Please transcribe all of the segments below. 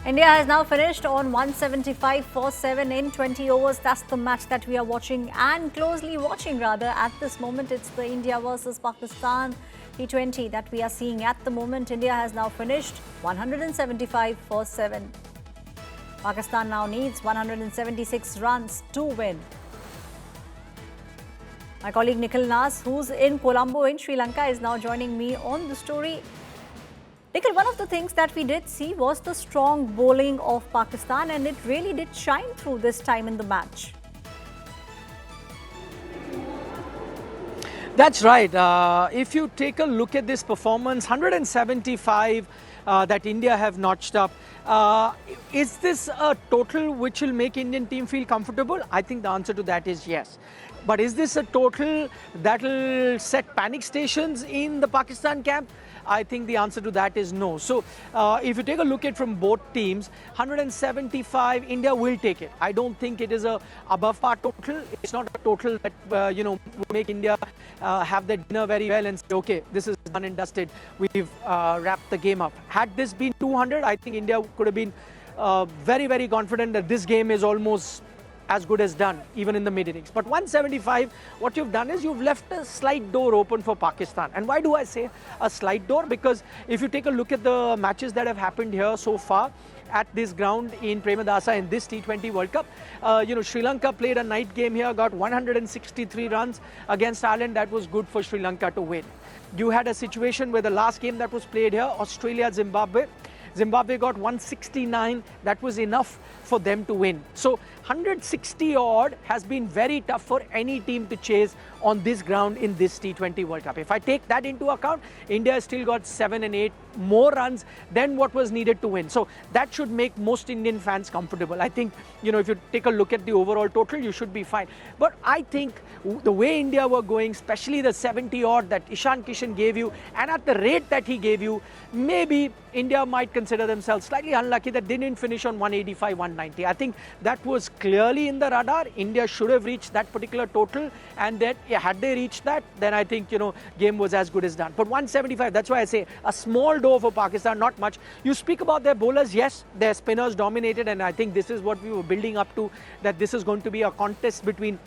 India has now finished on 175 for 7 in 20 overs. That's the match that we are watching and closely watching rather. At this moment, it's the India versus Pakistan T20 that we are seeing at the moment. India has now finished 175 for 7. Pakistan now needs 176 runs to win. My colleague nikhilnaz, who's in Colombo in Sri Lanka, is now joining me on the story. Nikhil, one of the things that we did see was the strong bowling of Pakistan, and it really did shine through this time in the match. That's right. If you take a look at this performance, 175 that India have notched up. Is this a total which will make Indian team feel comfortable? I think the answer to that is yes. But is this a total that will set panic stations in the Pakistan camp? I think the answer to that is no. So if you take a look at from both teams, 175, India will take it. I don't think it is a above par total. It's not a total that will make India have their dinner very well and say, okay, this is done and dusted. We've wrapped the game up. Had this been 200, I think India could have been very, very confident that this game is almost as good as done, even in the mid-innings. But 175, what you've done is you've left a slight door open for Pakistan. And why do I say a slight door? Because if you take a look at the matches that have happened here so far at this ground in Premadasa in this T20 World Cup, Sri Lanka played a night game here, got 163 runs against Ireland. That was good for Sri Lanka to win. You had a situation where the last game that was played here, Australia-Zimbabwe, Zimbabwe got 169. That was enough for them to win. So 160 odd has been very tough for any team to chase on this ground in this T20 World Cup. If I take that into account, India has still got 7 and 8 more runs than what was needed to win. So that should make most Indian fans comfortable. I think, if you take a look at the overall total, you should be fine. But I think the way India were going, especially the 70 odd that Ishan Kishan gave you, and at the rate that he gave you, maybe India might consider themselves slightly unlucky that they didn't finish on 185, 190. I think that was clearly in the radar. India should have reached that particular total, and that had they reached that, then I think, game was as good as done. But 175, that's why I say a small door for Pakistan, not much. You speak about their bowlers, yes, their spinners dominated, and I think this is what we were building up to, that this is going to be a contest between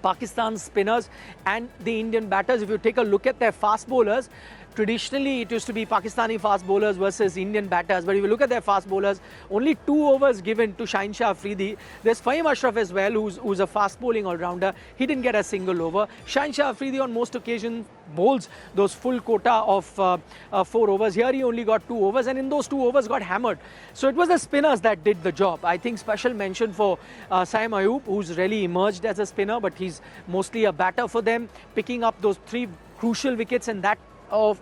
Pakistan's spinners and the Indian batters. If you take a look at their fast bowlers, traditionally it used to be Pakistani fast bowlers versus Indian batters. But if you look at their fast bowlers, only 2 overs given to Shaheen Afridi. There's Fahim Ashraf as well, who's a fast bowling all-rounder. He didn't get a single over. Shaheen Afridi on most occasions bowls those full quota of 4 overs. Here he only got 2 overs, and in those 2 overs got hammered. So it was the spinners that did the job. I think special mention for Saim Ayub, who's really emerged as a spinner, but he's mostly a batter for them, picking up those 3 crucial wickets, and that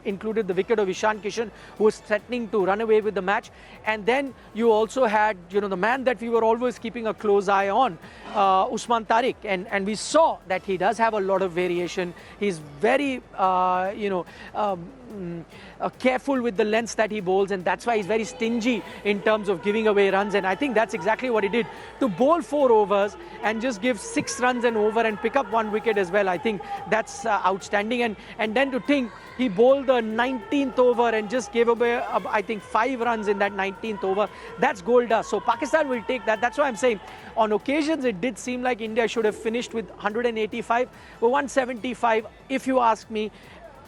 included the wicket of Ishan Kishan, who was threatening to run away with the match. And then you also had, the man that we were always keeping a close eye on, Usman Tariq. And we saw that he does have a lot of variation. He's very, careful with the lengths that he bowls, and that's why he's very stingy in terms of giving away runs. And I think that's exactly what he did. To bowl 4 overs and just give 6 runs an over and pick up 1 wicket as well, I think that's outstanding. And then to think he bowled the 19th over and just gave away, I think, 5 runs in that 19th over. That's gold dust. So Pakistan will take that. That's why I'm saying on occasions it did seem like India should have finished with 185 or 175. If you ask me,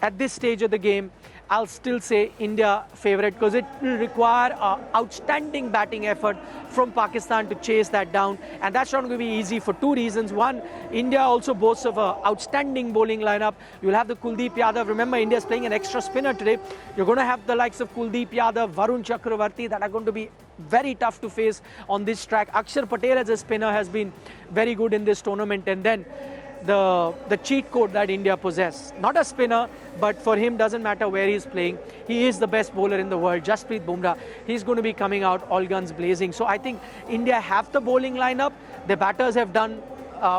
at this stage of the game, I'll still say India favourite, because it will require outstanding batting effort from Pakistan to chase that down, and that's not going to be easy for 2 reasons. One, India also boasts of an outstanding bowling lineup. You'll have the Kuldeep Yadav. Remember, India's playing an extra spinner today. You're going to have the likes of Kuldeep Yadav, Varun Chakravarti, that are going to be very tough to face on this track. Akshar Patel as a spinner has been very good in this tournament, and then the cheat code that India possess. Not a spinner, but for him doesn't matter where he's playing. He is the best bowler in the world, Jasprit Bumrah. He's going to be coming out all guns blazing. So I think India have the bowling lineup. The batters have done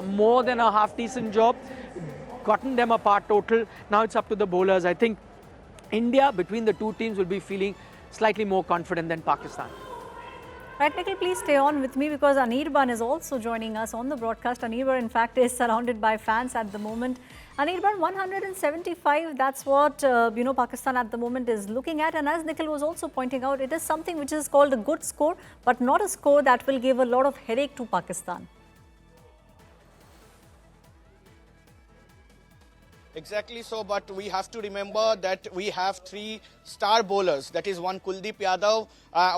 more than a half decent job, gotten them apart total. Now it's up to the bowlers. I think India, between the 2 teams, will be feeling slightly more confident than Pakistan. Right, Nikhil, please stay on with me because Anirban is also joining us on the broadcast. Anirban, in fact, is surrounded by fans at the moment. Anirban, 175, that's what, Pakistan at the moment is looking at. And as Nikhil was also pointing out, it is something which is called a good score, but not a score that will give a lot of headache to Pakistan. Exactly so, but we have to remember that we have 3 star bowlers. That is one Kuldeep Yadav,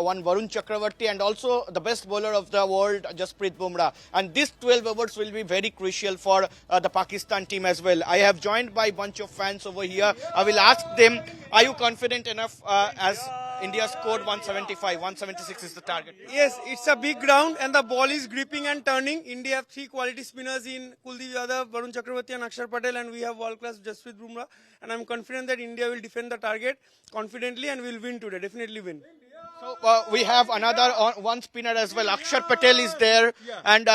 one Varun Chakravarti, and also the best bowler of the world, Jasprit Bumrah. And these 12 overs will be very crucial for the Pakistan team as well. I have joined by a bunch of fans over here. I will ask them, are you confident enough as India scored 175, 176 is the target? Yes, it's a big ground and the ball is gripping and turning. India have 3 quality spinners in Kuldeep Yadav, Varun Chakravarti and Akshar Patel, and we have world-class Jasprit Bumrah. And I'm confident that India will defend the target confidently and will win today, definitely win. So we have another one spinner as well. Akshar Patel is there, and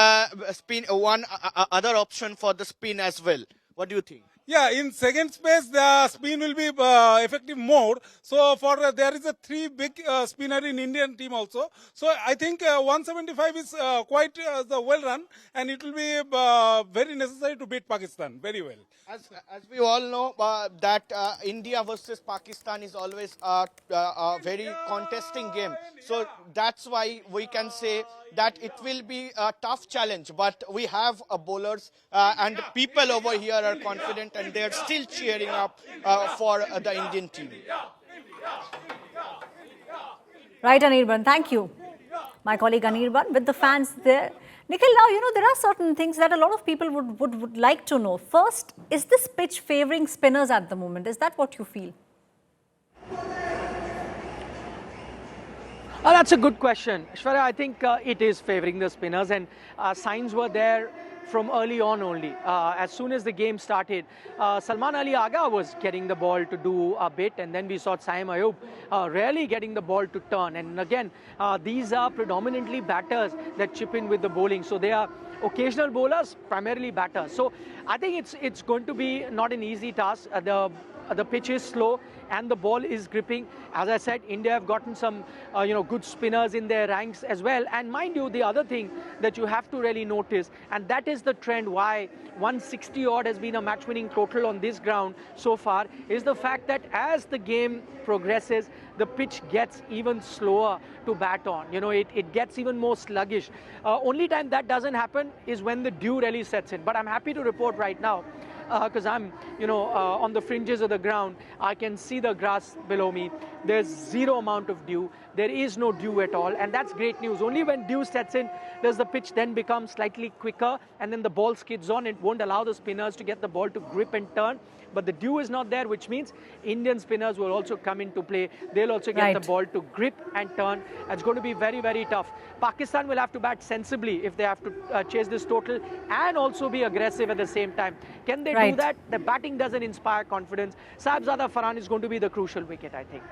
one other option for the spin as well. What do you think? Yeah, in second space, the spin will be effective more. So for there is a 3 big spinner in Indian team also. So I think 175 is quite the well run, and it will be very necessary to beat Pakistan very well. As we all know, that India versus Pakistan is always a very contesting game. So that's why we can say that it will be a tough challenge. But we have bowlers and people over here are confident and they're still cheering up for the Indian team. Right, Anirban, thank you. My colleague Anirban with the fans there. Nikhil, now, there are certain things that a lot of people would like to know. First, is this pitch favouring spinners at the moment? Is that what you feel? Oh, that's a good question. Shwara, I think it is favouring the spinners, and signs were there from early on only. As soon as the game started, Salman Ali Agha was getting the ball to do a bit, and then we saw Saim Ayub really getting the ball to turn. And again, these are predominantly batters that chip in with the bowling. So they are occasional bowlers, primarily batters. So I think it's going to be not an easy task. The pitch is slow and the ball is gripping. As I said, India have gotten some good spinners in their ranks as well. And mind you, the other thing that you have to really notice, and that is the trend why 160 odd has been a match-winning total on this ground so far, is the fact that as the game progresses, the pitch gets even slower to bat on. It gets even more sluggish. Only time that doesn't happen is when the dew really sets in. But I'm happy to report right now, because I'm, on the fringes of the ground, I can see the grass below me. There's zero amount of dew. There is no dew at all, and that's great news. Only when dew sets in does the pitch then become slightly quicker, and then the ball skids on. It won't allow the spinners to get the ball to grip and turn. But the dew is not there, which means Indian spinners will also come into play. They'll also get the ball to grip and turn. It's going to be very, very tough. Pakistan will have to bat sensibly if they have to chase this total and also be aggressive at the same time. Can they do that? The batting doesn't inspire confidence. Sahibzada Farhan is going to be the crucial wicket, I think.